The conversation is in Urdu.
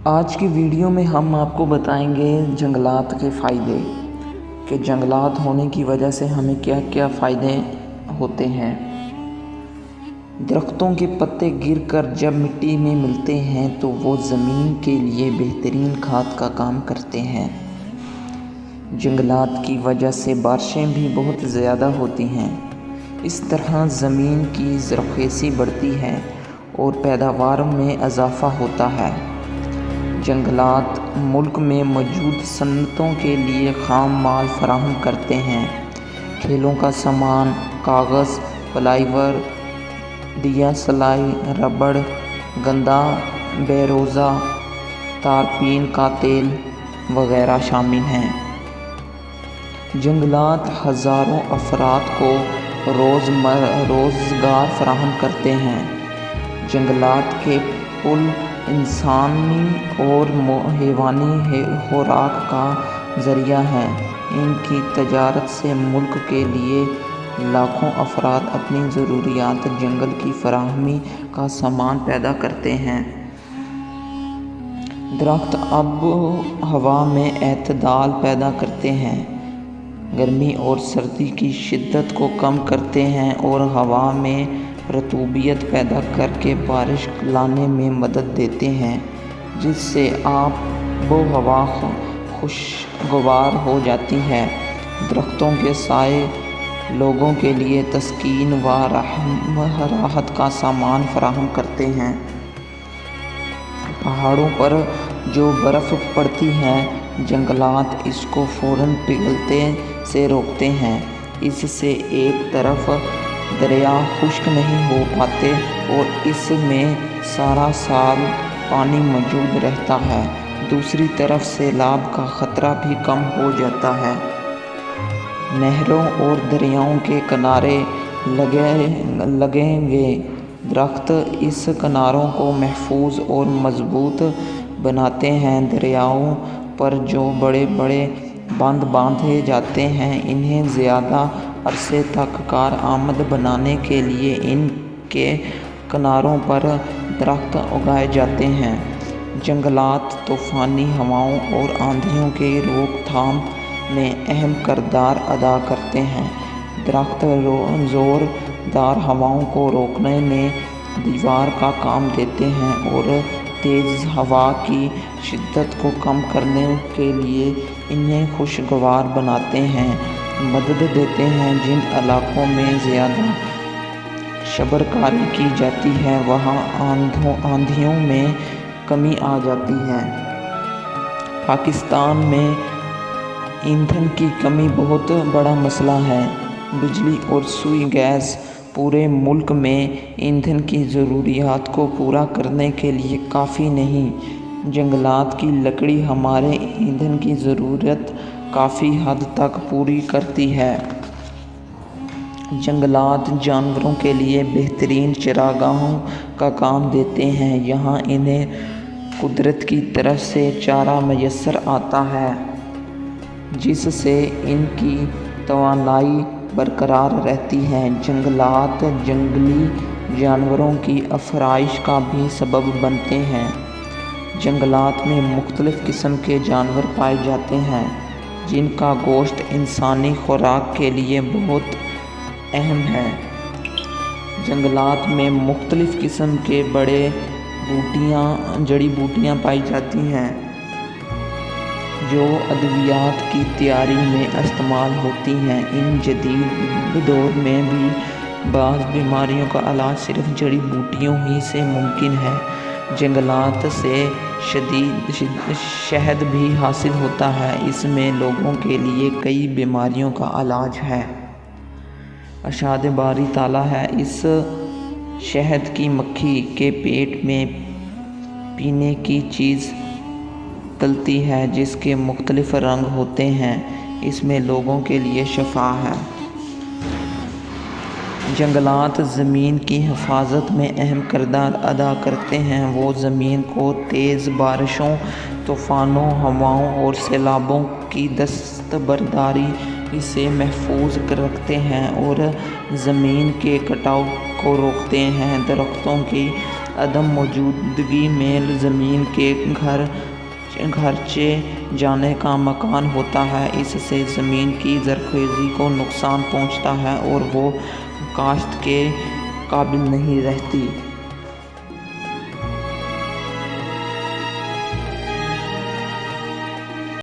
آج کی ویڈیو میں ہم آپ کو بتائیں گے جنگلات کے فائدے کہ جنگلات ہونے کی وجہ سے ہمیں کیا کیا فائدے ہوتے ہیں۔ درختوں کے پتے گر کر جب مٹی میں ملتے ہیں تو وہ زمین کے لیے بہترین کھاد کا کام کرتے ہیں۔ جنگلات کی وجہ سے بارشیں بھی بہت زیادہ ہوتی ہیں۔ اس طرح زمین کی زرخیزی بڑھتی ہے اور پیداوار میں اضافہ ہوتا ہے۔ جنگلات ملک میں موجود صنعتوں کے لیے خام مال فراہم کرتے ہیں۔ کھیلوں کا سامان، کاغذ، پلائی بورڈ، دیا سلائی، ربڑ، گندا بیروزہ، تارپین کا تیل وغیرہ شامل ہیں۔ جنگلات ہزاروں افراد کو روزگار فراہم کرتے ہیں۔ جنگلات کے پھول انسانی اور حیوانی خوراک کا ذریعہ ہیں۔ ان کی تجارت سے ملک کے لیے لاکھوں افراد اپنی ضروریات جنگل کی فراہمی کا سامان پیدا کرتے ہیں۔ درخت آب و ہوا میں اعتدال پیدا کرتے ہیں، گرمی اور سردی کی شدت کو کم کرتے ہیں اور ہوا میں رطوبت پیدا کر کے بارش لانے میں مدد دیتے ہیں، جس سے آب و ہوا خوشگوار ہو جاتی ہے۔ درختوں کے سائے لوگوں کے لیے تسکین و راحت کا سامان فراہم کرتے ہیں۔ پہاڑوں پر جو برف پڑتی ہے، جنگلات اس کو فوراً پگھلنے سے روکتے ہیں۔ اس سے ایک طرف دریا خشک نہیں ہو پاتے اور اس میں سارا سال پانی موجود رہتا ہے، دوسری طرف سیلاب کا خطرہ بھی کم ہو جاتا ہے۔ نہروں اور دریاؤں کے کنارے لگے ہوئے درخت اس کناروں کو محفوظ اور مضبوط بناتے ہیں۔ دریاؤں پر جو بڑے بڑے باندھ باندھے جاتے ہیں، انہیں زیادہ عرصے تک کارآمد بنانے کے لیے ان کے کناروں پر درخت اگائے جاتے ہیں۔ جنگلات طوفانی ہوائوں اور آندھیوں کی روک تھام میں اہم کردار ادا کرتے ہیں۔ درخت زور دار ہواؤں کو روکنے میں دیوار کا کام دیتے ہیں اور تیز ہوا کی شدت کو کم کرنے کے لیے انہیں خوشگوار بناتے ہیں، مدد دیتے ہیں۔ جن علاقوں میں زیادہ شبرکاری کی جاتی ہے، وہاں آندھیوں میں کمی آ جاتی ہے۔ پاکستان میں ایندھن کی کمی بہت بڑا مسئلہ ہے۔ بجلی اور سوئی گیس پورے ملک میں ایندھن کی ضروریات کو پورا کرنے کے لیے کافی نہیں۔ جنگلات کی لکڑی ہمارے ایندھن کی ضرورت کافی حد تک پوری کرتی ہے۔ جنگلات جانوروں کے لیے بہترین چراگاہوں کا کام دیتے ہیں۔ یہاں انہیں قدرت کی طرف سے چارہ میسر آتا ہے، جس سے ان کی توانائی برقرار رہتی ہے۔ جنگلات جنگلی جانوروں کی افزائش کا بھی سبب بنتے ہیں۔ جنگلات میں مختلف قسم کے جانور پائے جاتے ہیں، جن کا گوشت انسانی خوراک کے لیے بہت اہم ہے۔ جنگلات میں مختلف قسم کے جڑی بوٹیاں پائی جاتی ہیں، جو ادویات کی تیاری میں استعمال ہوتی ہیں۔ ان جدید دور میں بھی بعض بیماریوں کا علاج صرف جڑی بوٹیوں ہی سے ممکن ہے۔ جنگلات سے شہد بھی حاصل ہوتا ہے، اس میں لوگوں کے لیے کئی بیماریوں کا علاج ہے۔ ارشاد باری تعالیٰ ہے، اس شہد کی مکھی کے پیٹ میں پینے کی چیز تلتی ہے جس کے مختلف رنگ ہوتے ہیں، اس میں لوگوں کے لیے شفا ہے۔ جنگلات زمین کی حفاظت میں اہم کردار ادا کرتے ہیں۔ وہ زمین کو تیز بارشوں، طوفانوں، ہواؤں اور سیلابوں کی دستبرداری سے محفوظ رکھتے ہیں اور زمین کے کٹاؤ کو روکتے ہیں۔ درختوں کی عدم موجودگی میں زمین کے گھرچے جانے کا امکان ہوتا ہے۔ اس سے زمین کی زرخیزی کو نقصان پہنچتا ہے اور وہ کاشت کے قابل نہیں رہتی۔